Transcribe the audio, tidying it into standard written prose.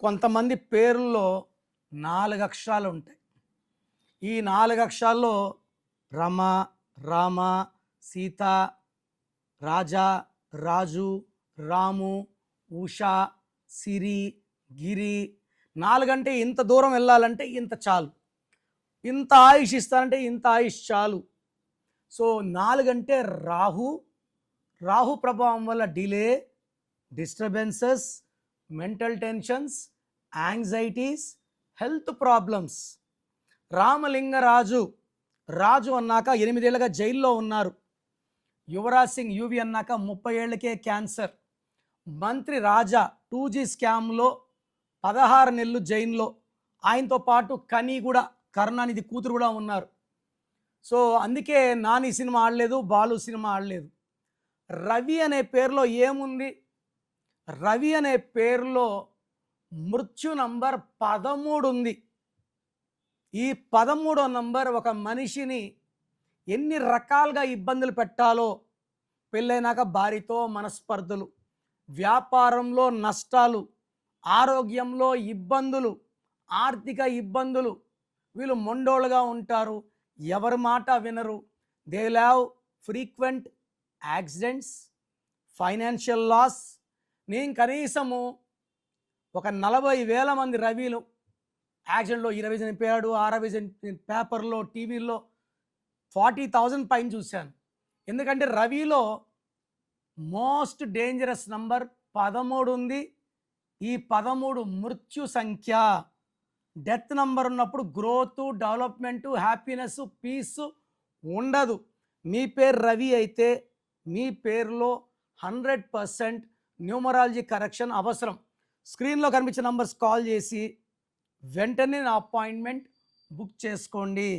కొంతమంది పేర్లలో 4 అక్షరాలు ఉంటాయి. ఈ 4 అక్షరాల్లో రమ, రామ, సీత, రాజా, రాజు, రాము, ఉష, సిరి, గిరి. 4 అంటే ఇంత దూరం వెళ్ళాలంటే ఇంత చాలు. ఇంత ఆయుష్ ఇస్తానంటే ఇంత ఆయుష్ చాలు. సో 4 అంటే రాహు. రాహు ప్రభావం వల్ల delay, disturbances, mental tensions, anxieties, health problems. Ramalingaraju Raju అన్నాక 8 ఏళ్ళుగా జైల్లో ఉన్నారు. యువరాజ్ సింగ్ యూవి అన్నాక 30 ఏళ్లకే క్యాన్సర్. మంత్రి రాజా 2G స్కామ్లో 16 నెలలు జైల్లో. ఆయనతో పాటు కని కూడా, కరుణానిధి కూతురు కూడా ఉన్నారు. సో అందుకే నాని సినిమా ఆడలేదు, బాలు సినిమా ఆడలేదు. రవి అనే పేరులో ఏముంది? రవి అనే పేరులో మృత్యు నంబర్ 13 ఉంది. ఈ 13వ నంబర్ ఒక మనిషిని ఎన్ని రకాలుగా ఇబ్బందులు పెట్టాలో, పెళ్ళైనాక భార్యతో మనస్పర్ధలు, వ్యాపారంలో నష్టాలు, ఆరోగ్యంలో ఇబ్బందులు, ఆర్థిక ఇబ్బందులు. వీళ్ళు మొండోళ్ళుగా ఉంటారు, ఎవరి మాట వినరు. They will have frequent accidents, financial loss. నేను కనీసము ఒక 40,000 మంది రవిలు యాక్సిడెంట్లో 20 చనిపోయాడు, 60 పేపర్లో, టీవీల్లో 40,000 పైన చూశాను. ఎందుకంటే రవిలో మోస్ట్ డేంజరస్ నంబర్ 13 ఉంది. ఈ 13 మృత్యు సంఖ్య. డెత్ నంబర్ ఉన్నప్పుడు గ్రోత్, డెవలప్మెంటు, హ్యాపీనెస్, పీస్ ఉండదు. మీ పేరు రవి అయితే మీ పేరులో 100% న్యూమరాలజీ కరెక్షన్ అవసరం. స్క్రీన్లో కనిపించే నంబర్స్ కాల్ చేసి వెంటనే నా అపాయింట్మెంట్ బుక్ చేసుకోండి.